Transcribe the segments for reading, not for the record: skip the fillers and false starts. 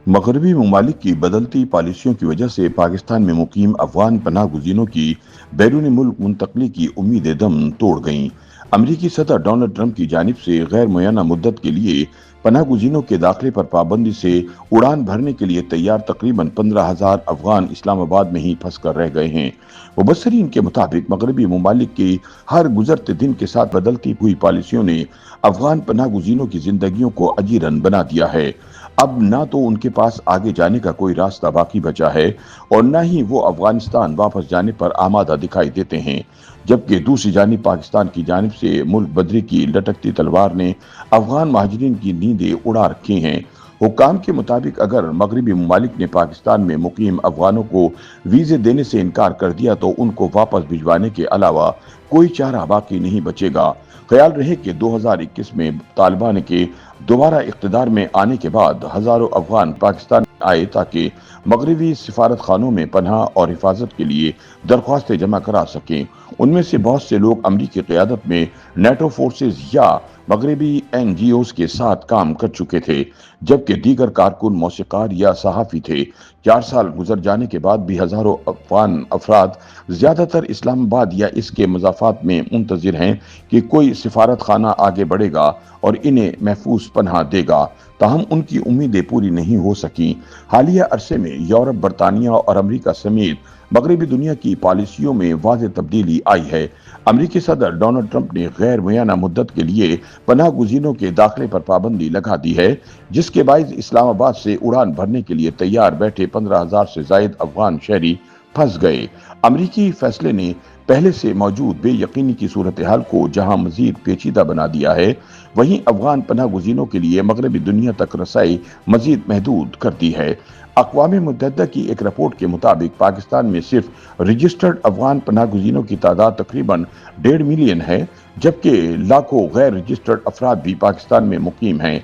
मगरबी ममालिक की बदलती पॉलिसियों की वजह से पाकिस्तान में मुकीम अफगान पनाह गुज़ीरों की बैरून मुल्क मुंतकली की उम्मीदें दम तोड़ गईं। अमरीकी सदर डोनाल्ड ट्रंप की जानिब से गैर मुय्यना मुद्दत के लिए पनाह गुज़ीरों के दाखिले पर पाबंदी से उड़ान भरने के लिए तैयार तकरीबन 15,000 अफगान इस्लामाबाद में ही फंस कर रह गए हैं। मुबसरीन के मुताबिक मगरबी ममालिक की हर गुजरते दिन के साथ बदलती हुई पॉलिसियों ने अफगान पनाह गुज़ीरों की जिंदगियों को अजीरन बना दिया है। अब ना तो उनके पास आगे जाने का कोई रास्ता बाकी बचा है और न ही वो अफगानिस्तान वापस जाने पर आमादा दिखाई देते हैं, जबकि दूसरी जानिब पाकिस्तान की जानिब से मुल्क बदरी की लटकती तलवार ने अफगान महाजरीन की नींदें उड़ा रखी हैं। हुक्काम के मुताबिक अगर मगरबी ममालिक ने पाकिस्तान में मुकीम अफगानों को वीजे देने से इनकार कर दिया तो उनको वापस भिजवाने के अलावा कोई चारा बाकी नहीं बचेगा। ख्याल रहे कि 2021 में तालिबान के दोबारा इख्तिदार में आने के बाद हजारों अफगान पाकिस्तान आए ताकि मगरबी सिफारत खानों में पनाह और हिफाजत के लिए दरख्वास्तें जमा करा सकें। उनमें से बहुत से लोग अमरीकी क़यादत में नेटो फोर्सेज या मगरबी NGOs के साथ काम कर चुके थे, जबकि दीगर कारकुन, मौसीकार या सहाफ़ी थे। 4 साल गुजर जाने के बाद भी हजारों अफगान अफराद ज्यादातर इस्लामाबाद या इसके मज़ाफ़ात में मुंतज़िर हैं कि कोई सिफारत खाना आगे बढ़ेगा और इन्हें महफूज पनाह देगा। ताहम उनकी उम्मीदें पूरी नहीं हो सकी। हालिया अरसे में यूरोप, बरतानिया और अमरीका समेत मगरबी दुनिया की पॉलिसियों में वाज़ेह तब्दीली आई है। अमरीकी सदर डोनाल्ड ट्रंप ने गैर मुय्यना मुद्दत के लिए पनाह गुज़ीरों के दाखिले पर पाबंदी लगा दी है, जिसके बाइस इस्लामाबाद से उड़ान भरने के लिए तैयार बैठे 15,000 से जायद अफगान शहरी फंस गए। अमरीकी फैसले ने पहले से मौजूद बेयकीनी की सूरत हाल को जहां मजीद पेचीदा बना दिया है, वहीं अफगान पनाह गुज़ीरों के लिए मगरबी दुनिया तक रसाई मजीद महदूद कर दी है। अक़वाम मुत्तहिदा की एक रिपोर्ट के मुताबिक पाकिस्तान में सिर्फ रजिस्टर्ड अफगान पनाह गुज़ीरों की तादाद तकरीबन 1.5 मिलियन है, जबकि लाखों गैर रजिस्टर्ड अफराद भी पाकिस्तान में मुकीम हैं।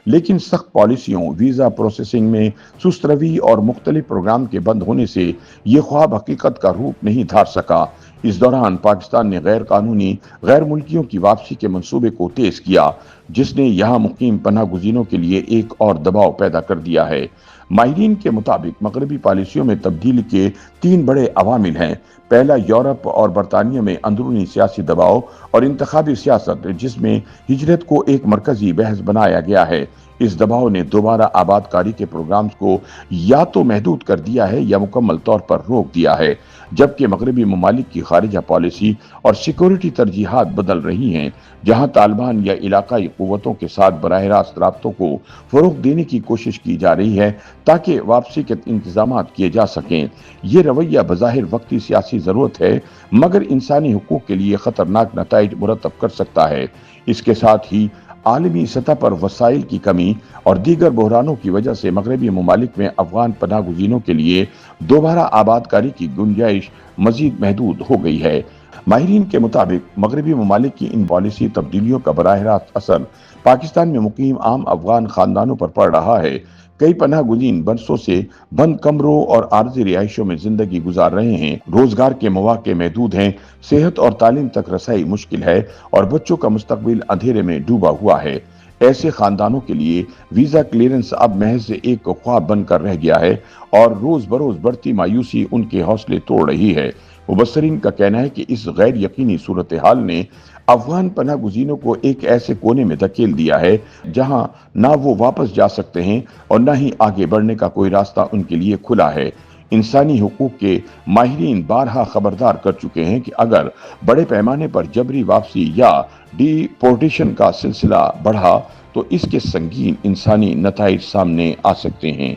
लेकिन सख्त पॉलिसियों, वीज़ा प्रोसेसिंग में सुस्त रवी और मुख्तलिफ प्रोग्राम के बंद होने से ये ख्वाब हकीकत का रूप नहीं धार सका। इस दौरान पाकिस्तान ने गैर कानूनी गैर मुल्कियों की वापसी के मंसूबे को तेज किया, जिसने यहाँ मुकीम पनाह गुज़ीरों के लिए एक और दबाव पैदा कर दिया है। माहिरीन के मुताबिक मगरबी पॉलिसियों में तब्दीली के 3 बड़े अवामिल हैं। पहला, यूरोप और बरतानिया में अंदरूनी सियासी दबाव और इंतखाबी सियासत, जिसमें हिजरत को एक मरकजी बहस बनाया गया है। इस दबाव ने दोबारा आबादकारी के प्रोग्राम्स को या तो महदूद कर दिया है या मुकम्मल तौर पर रोक दिया है, जबकि मगरबी ममालिक की खारिजा पॉलिसी और सिक्योरिटी तरजीहात बदल रही हैं, जहां तालिबान या इलाकाई कुव्वतों के साथ बराह रास्त राब्तों को फरोग देने की कोशिश की जा रही है ताकि वापसी के इंतजाम किए जा सकें। ये रवैया बज़ाहिर वक्ती सियासी ज़रूरत है, मगर इंसानी हुकूक के लिए ख़तरनाक नताइज मुरतब कर सकता है। इसके साथ ही आलमी सतह पर वसाइल की कमी और दीगर बहरानों की वजह से मगरबी ममालिक में अफगान पनाह गुज़ीरों के लिए दोबारा आबादकारी की गुंजाइश मजीद महदूद हो गई है। माहिरीन के मुताबिक मगरबी ममालिक की इन पॉलिसी तब्दीलियों का बराह रास्त असर पाकिस्तान में मुकीम आम अफगान खानदानों पर पड़ रहा है। कई पनाह गुज़ीन बरसों से बंद कमरों और आर्जी रिहाइशों में जिंदगी गुजार रहे हैं। रोजगार के मौके महदूद हैं, सेहत और तालीम तक रसाई मुश्किल है और बच्चों का मुस्तकबिल अंधेरे में डूबा हुआ है। ऐसे खानदानों के लिए वीजा क्लियरेंस अब महज एक ख्वाब बनकर रह गया है और रोज बरोज बढ़ती मायूसी उनके हौसले तोड़ रही है। मुबसरीन का कहना है कि इस गैर यकीनी सूरत हाल ने अफगान पनाह गुज़ीरों को एक ऐसे कोने में धकेल दिया है जहां ना वो वापस जा सकते हैं और ना ही आगे बढ़ने का कोई रास्ता उनके लिए खुला है। इंसानी हुकूक के माहिरीन बारहा खबरदार कर चुके हैं कि अगर बड़े पैमाने पर जबरी वापसी या डिपोर्टेशन का सिलसिला बढ़ा तो इसके संगीन इंसानी नताइज सामने आ सकते हैं।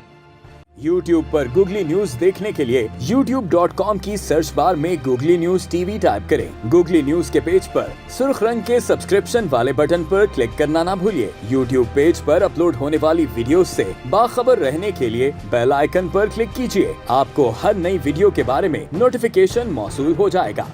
YouTube पर गूगली न्यूज देखने के लिए youtube.com की सर्च बार में गूगली न्यूज TV टाइप करें। गूगली न्यूज के पेज पर सुर्ख रंग के सब्सक्रिप्शन वाले बटन पर क्लिक करना ना भूलिए। YouTube पेज पर अपलोड होने वाली वीडियोस से बाखबर रहने के लिए बेल आइकन पर क्लिक कीजिए। आपको हर नई वीडियो के बारे में नोटिफिकेशन मौसूल हो जाएगा।